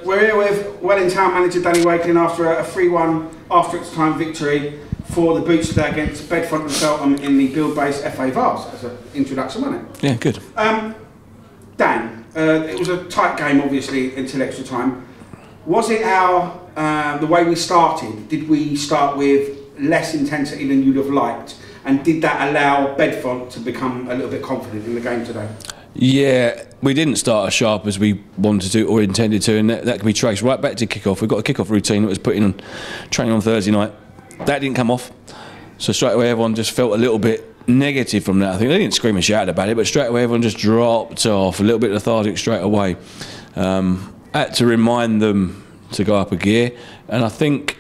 we're here with Town Manager Danny Wakeling after a 3-1 after extra time victory for the Boots today against Bedfont Feltham in the Buildbase FA Vase. That's an introduction, wasn't it? Yeah, good. Dan, it was a tight game, obviously, until extra time. Was it the way we started? Did we start with less intensity than you'd have liked? And did that allow Bedfont to become a little bit confident in the game today? Yeah, we didn't start as sharp as we wanted to or intended to, and that can be traced right back to kick-off. We've got a kick-off routine that was put in on training on Thursday night. That didn't come off, so straight away everyone just felt a little bit negative from that. I think they didn't scream and shout about it, but straight away everyone just dropped off, a little bit lethargic straight away. Had to remind them to go up a gear, and I think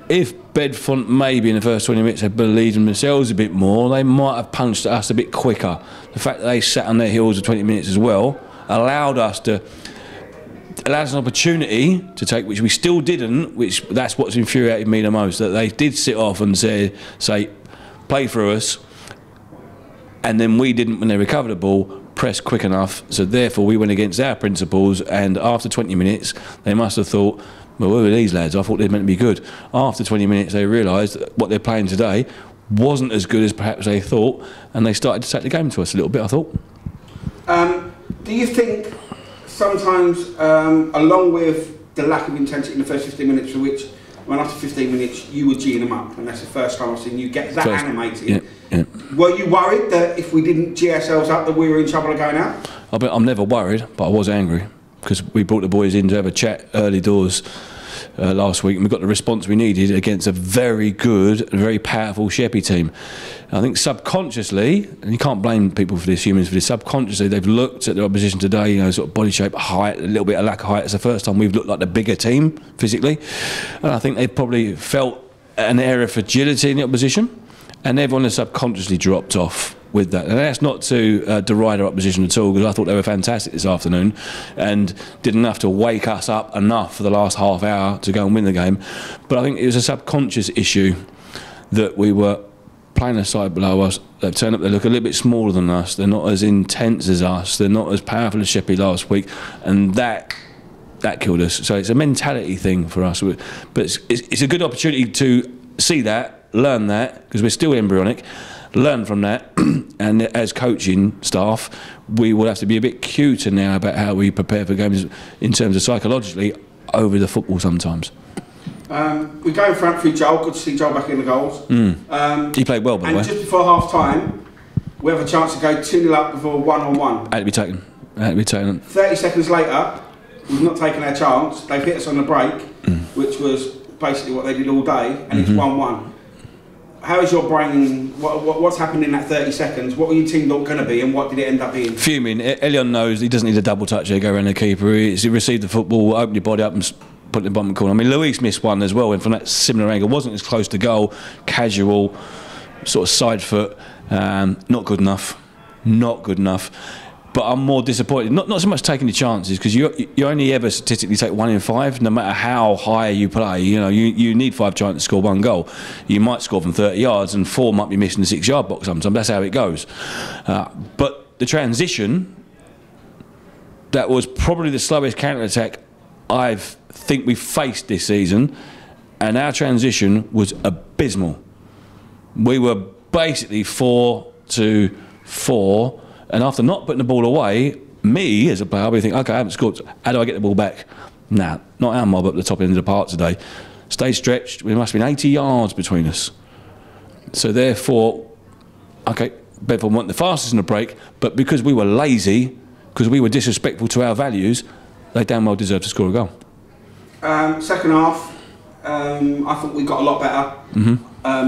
if Bedfont maybe in the first 20 minutes had believed in themselves a bit more, they might have punched at us a bit quicker. The fact that they sat on their heels for 20 minutes as well allowed us an opportunity to take, which we still didn't, that's what's infuriated me the most, that they did sit off and say play through us, and then we didn't, when they recovered the ball, press quick enough, so therefore we went against our principles, and after 20 minutes they must have thought, well, where were these lads? I thought they were meant to be good. After 20 minutes they realised that what they're playing today wasn't as good as perhaps they thought, and they started to take the game to us a little bit, I thought. Do you think sometimes, along with the lack of intensity in the first 15 minutes, for which, when after 15 minutes you were G'ing them up, and that's the first time I've seen you get that animated, yeah. Were you worried that if we didn't G ourselves up that we were in trouble of going out? I'm never worried, but I was angry, because we brought the boys in to have a chat early doors last week, and we got the response we needed against a very good and very powerful Sheppey team. I think subconsciously, and you can't blame people for this, humans for this, subconsciously they've looked at the opposition today, you know, sort of body shape, height, a little bit of lack of height. It's the first time we've looked like the bigger team physically, and I think they've probably felt an area of fragility in the opposition, and everyone has subconsciously dropped off with that. And that's not to deride our opposition at all, because I thought they were fantastic this afternoon and did enough to wake us up enough for the last half hour to go and win the game. But I think it was a subconscious issue that we were playing a side below us. They've turned up, they look a little bit smaller than us, they're not as intense as us, they're not as powerful as Sheppey last week, and that killed us. So it's a mentality thing for us, but it's a good opportunity to see that, learn that, because we're still embryonic, learn from that, and as coaching staff we will have to be a bit cuter now about how we prepare for games in terms of psychologically over the football sometimes. We go in front through Joel, good to see Joel back in the goals. He played well, by the way. And just before half time we have a chance to go 2-0 up before 1-on-1. Had to be taken. Had to be taken. 30 seconds later we've not taken our chance, they've hit us on the break, which was basically what they did all day, and it's 1-1. How is your brain, what's happened in that 30 seconds? What were your team not going to be, and what did it end up being? Fuming. Elion knows he doesn't need a double touch there, go around the keeper. He received the football, opened your body up and put it in the bottom corner. I mean, Luis missed one as well, and from that similar angle, wasn't as close to goal, casual, sort of side foot, not good enough. Not good enough. But I'm more disappointed, not so much taking the chances, because you only ever statistically take 1 in 5, no matter how high you play. You know, you need 5 chances to score 1 goal. You might score from 30 yards, and 4 might be missing the 6-yard box sometimes. That's how it goes. But the transition, that was probably the slowest counter-attack I think we've faced this season, and our transition was abysmal. We were basically 4-2-4. And after not putting the ball away, me as a player, I'll be thinking, okay, I haven't scored, how do I get the ball back? Nah, not our mob up the top end of the park today. Stay stretched, we must have been 80 yards between us. So therefore, okay, Bedfont weren't the fastest in the break, but because we were lazy, because we were disrespectful to our values, they damn well deserved to score a goal. Second half, I thought we got a lot better.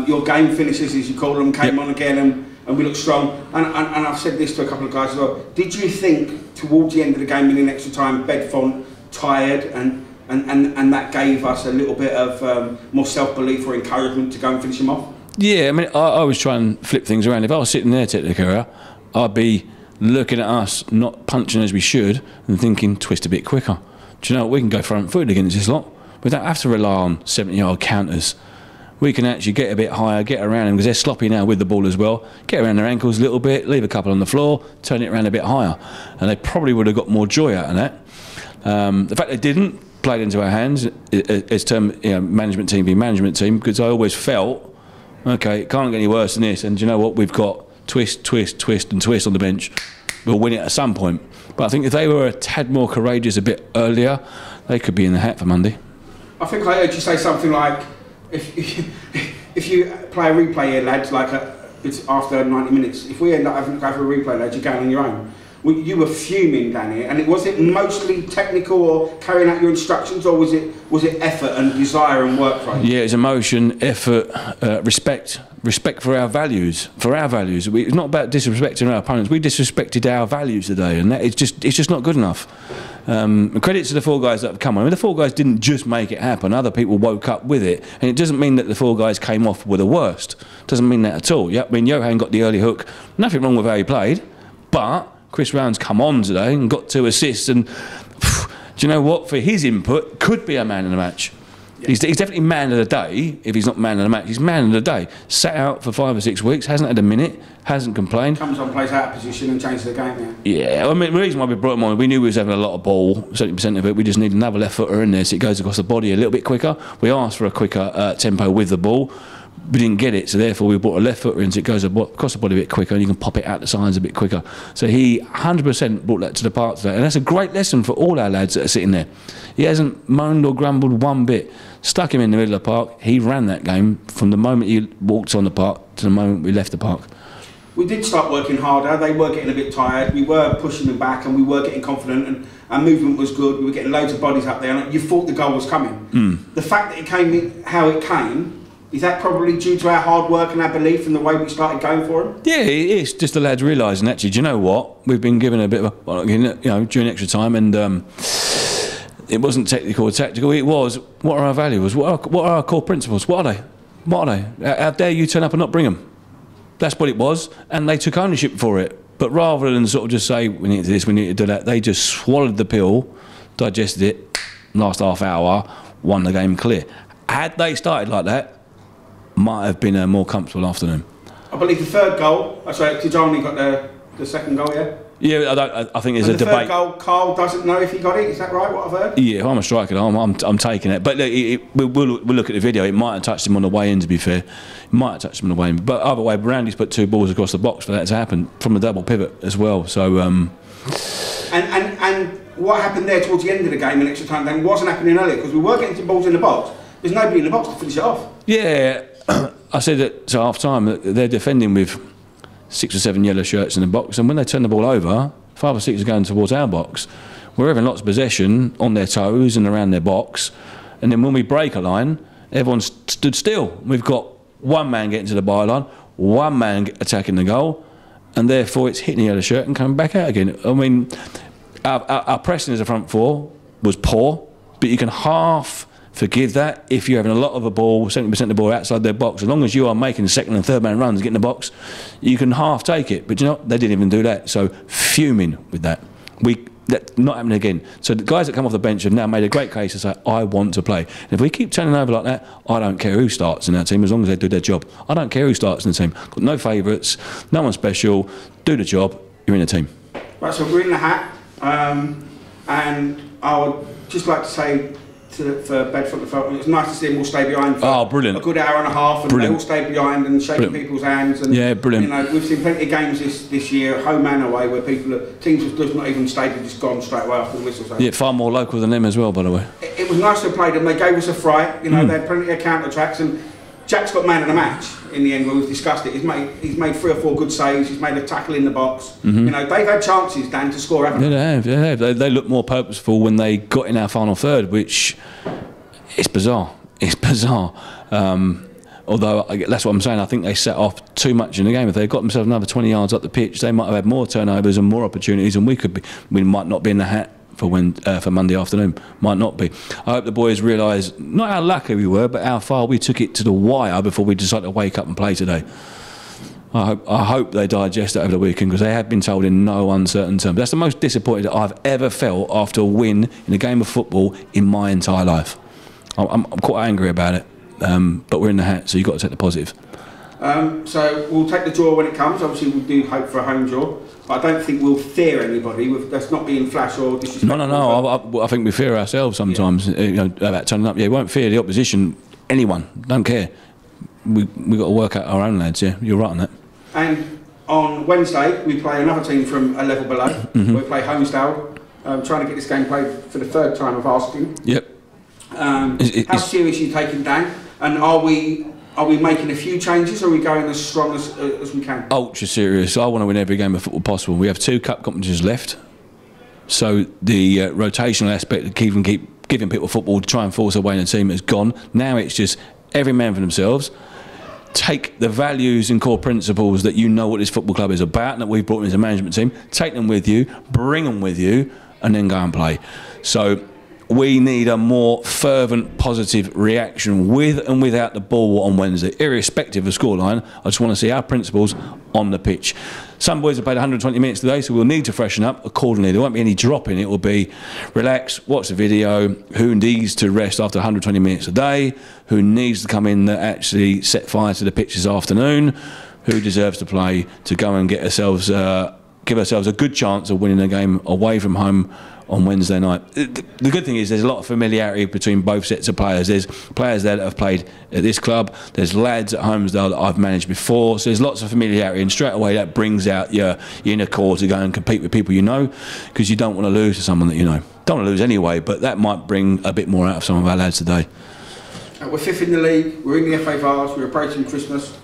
Your game finishes, as you call them, came on again, and we looked strong. And I've said this to a couple of guys as well. Did you think towards the end of the game, in extra time, Bedfont tired, and that gave us a little bit of more self-belief or encouragement to go and finish him off? Yeah, I mean, I was trying to flip things around. If I was sitting there, technically, I'd be looking at us not punching as we should and thinking, twist a bit quicker. Do you know what? We can go front-footed against this lot. We don't have to rely on 70-yard counters. We can actually get a bit higher, get around them, because they're sloppy now with the ball as well. Get around their ankles a little bit, leave a couple on the floor, turn it around a bit higher. And they probably would have got more joy out of that. The fact they didn't played into our hands as term, management team being management team, because I always felt, okay, it can't get any worse than this, and do you know what, we've got twist, twist, twist and twist on the bench. We'll win it at some point. But I think if they were a tad more courageous a bit earlier, they could be in the hat for Monday. I think I heard you say something like, if you play a replay here, lads, like it's after 90 minutes, if we end up having to go for a replay, lads, you're going on your own. You were fuming, Danny, and was it mostly technical or carrying out your instructions, or was it effort and desire and work rate? Yeah, it's emotion, effort, respect for our values. It's not about disrespecting our opponents. We disrespected our values today, and it's just not good enough. Credit to the 4 guys that have come on. I mean, the 4 guys didn't just make it happen. Other people woke up with it, and it doesn't mean that the 4 guys came off with the worst. Doesn't mean that at all. Yeah, I mean, Johan got the early hook. Nothing wrong with how he played, but Chris Round's come on today and got 2 assists, and do you know what? For his input, could be a man of the match. Yeah. He's definitely man of the day. If he's not man of the match, he's man of the day. Sat out for 5 or 6 weeks, hasn't had a minute, hasn't complained. Comes on, plays out of position and changes the game. Yeah, I mean, the reason why we brought him on, we knew we was having a lot of ball, 70% of it. We just need another left footer in there so it goes across the body a little bit quicker. We asked for a quicker tempo with the ball. We didn't get it, so therefore we brought a left footer in so it goes across the body a bit quicker and you can pop it out the sides a bit quicker. So he 100% brought that to the park today, and that's a great lesson for all our lads that are sitting there. He hasn't moaned or grumbled one bit. Stuck him in the middle of the park. He ran that game from the moment he walked on the park to the moment we left the park. We did start working harder. They were getting a bit tired. We were pushing them back and we were getting confident, and our movement was good. We were getting loads of bodies up there, and you thought the goal was coming. The fact that it came in how it came, is that probably due to our hard work and our belief and the way we started going for them? Yeah, it is. Just the lads realising, actually, do you know what? We've been given a bit of a, well, during extra time, and it wasn't technical or tactical. It was, what are our values? What are our core principles? What are they? What are they? How dare you turn up and not bring them? That's what it was, and they took ownership for it. But rather than sort of just say, we need to do this, we need to do that, they just swallowed the pill, digested it, last half hour, won the game clear. Had they started like that, might have been a more comfortable afternoon. I believe the 3rd goal, sorry, Tijani got the 2nd goal, yeah? Yeah, I think there's a debate. The 3rd goal, Carl doesn't know if he got it, is that right, what I've heard? Yeah, if I'm a striker, I'm taking it. But we'll look at the video, it might have touched him on the way in, to be fair. It might have touched him on the way in. But either way, Brandy's put 2 balls across the box for that to happen, from a double pivot as well, so... And what happened there towards the end of the game in extra time then wasn't happening earlier, because we were getting some balls in the box. There's nobody in the box to finish it off. Yeah, I said that to half time that they're defending with 6 or 7 yellow shirts in the box, and when they turn the ball over, 5 or 6 are going towards our box. We're having lots of possession on their toes and around their box, and then when we break a line, everyone's stood still. We've got 1 man getting to the byline, 1 man attacking the goal, and therefore it's hitting the yellow shirt and coming back out again. I mean, our pressing as a front 4 was poor, but you can half forgive that if you're having a lot of a ball, 70% of the ball outside their box. As long as you are making the 2nd and 3rd man runs, getting the box, you can half take it. But you know what? They didn't even do that. So fuming with that. That's not happening again. So the guys that come off the bench have now made a great case to say, I want to play. And if we keep turning over like that, I don't care who starts in our team as long as they do their job. I don't care who starts in the team. Got no favourites, no one special. Do the job, you're in the team. Right, so we're in the hat. And I would just like to say, for Bedfont Feltham, it was nice to see them all stay behind for a good hour and a half, and they all stayed behind and shaking people's hands. And, yeah, brilliant. You know, we've seen plenty of games this year, home and away, where teams have just not even stayed, have just gone straight away after the whistle. So yeah, far more local than them as well, by the way. It was nice to play them. They gave us a fright. You know, they had plenty of counter attacks, and Jack's got man of the match in the end when we've discussed it. He's made 3 or 4 good saves, he's made a tackle in the box. You know, they've had chances, Dan, to score, haven't they? Yeah, they have. They look more purposeful when they got in our final third, which it's bizarre. It's bizarre. Although, that's what I'm saying, I think they set off too much in the game. If they'd got themselves another 20 yards up the pitch, they might have had more turnovers and more opportunities, and we might not be in the hat for Monday afternoon. Might not be. I hope the boys realise not how lucky we were, but how far we took it to the wire before we decided to wake up and play today. I hope they digest it over the weekend, because they have been told in no uncertain terms. That's the most disappointed that I've ever felt after a win in a game of football in my entire life. I'm quite angry about it, but we're in the hat, so you've got to take the positive. So we'll take the draw when it comes. Obviously, we do hope for a home draw, but I don't think we'll fear anybody. That's not being flash or disrespectful. No. I think we fear ourselves sometimes. You know, about turning up. Yeah, we won't fear the opposition. Anyone, don't care. We got to work out our own lads. Yeah, you're right on that. And on Wednesday, we play another team from a level below. We play Homesdale. Trying to get this game played for the third time of asking. Yep. How serious are you taking, Dan? And are we making a few changes, or are we going as strong as we can? Ultra serious. I want to win every game of football possible. We have 2 cup competitions left, so the rotational aspect of giving people football to try and force away in a team is gone. Now it's just every man for themselves. Take the values and core principles that you know what this football club is about and that we've brought in as a management team, take them with you, bring them with you, and then go and play. So we need a more fervent, positive reaction with and without the ball on Wednesday, irrespective of scoreline. I just want to see our principles on the pitch. Some boys have played 120 minutes today, so we'll need to freshen up accordingly. There won't be any dropping. It will be relax, watch the video, who needs to rest after 120 minutes a day, who needs to come in that actually set fire to the pitch this afternoon, who deserves to play to go and get ourselves, give ourselves a good chance of winning a game away from home on Wednesday night. The good thing is there's a lot of familiarity between both sets of players. There's players there that have played at this club, there's lads at Homesdale that I've managed before, so there's lots of familiarity, and straight away that brings out your inner core to go and compete with people you know, because you don't want to lose to someone that you know. Don't want to lose anyway, but that might bring a bit more out of some of our lads today. We're 5th in the league, we're in the FA Vase, we're approaching Christmas.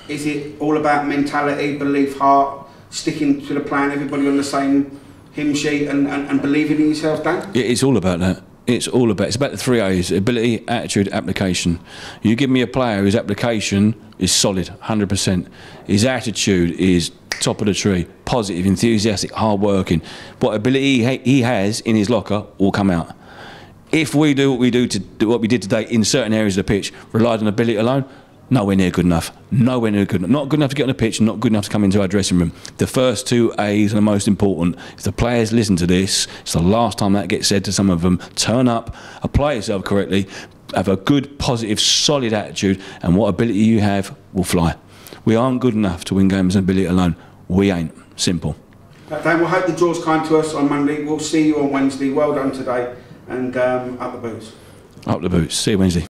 Is it all about mentality, belief, heart, sticking to the plan, everybody on the same hymn sheet and believing in yourself, Dan? Yeah, it's all about that. It's about the 3 A's: ability, attitude, application. You give me a player whose application is solid, 100%. His attitude is top of the tree, positive, enthusiastic, hard-working. What ability he has in his locker will come out. If we do what we did today in certain areas of the pitch, relied on ability alone, nowhere near good enough. Nowhere near good enough. Not good enough to get on the pitch and not good enough to come into our dressing room. The first 2 A's are the most important. If the players listen to this, it's the last time that gets said to some of them. Turn up, apply yourself correctly, have a good, positive, solid attitude, and what ability you have will fly. We aren't good enough to win games on ability alone. We ain't. Simple. Dan, we'll hope the draw's kind to us on Monday. We'll see you on Wednesday. Well done today, and up the boots. Up the boots. See you Wednesday.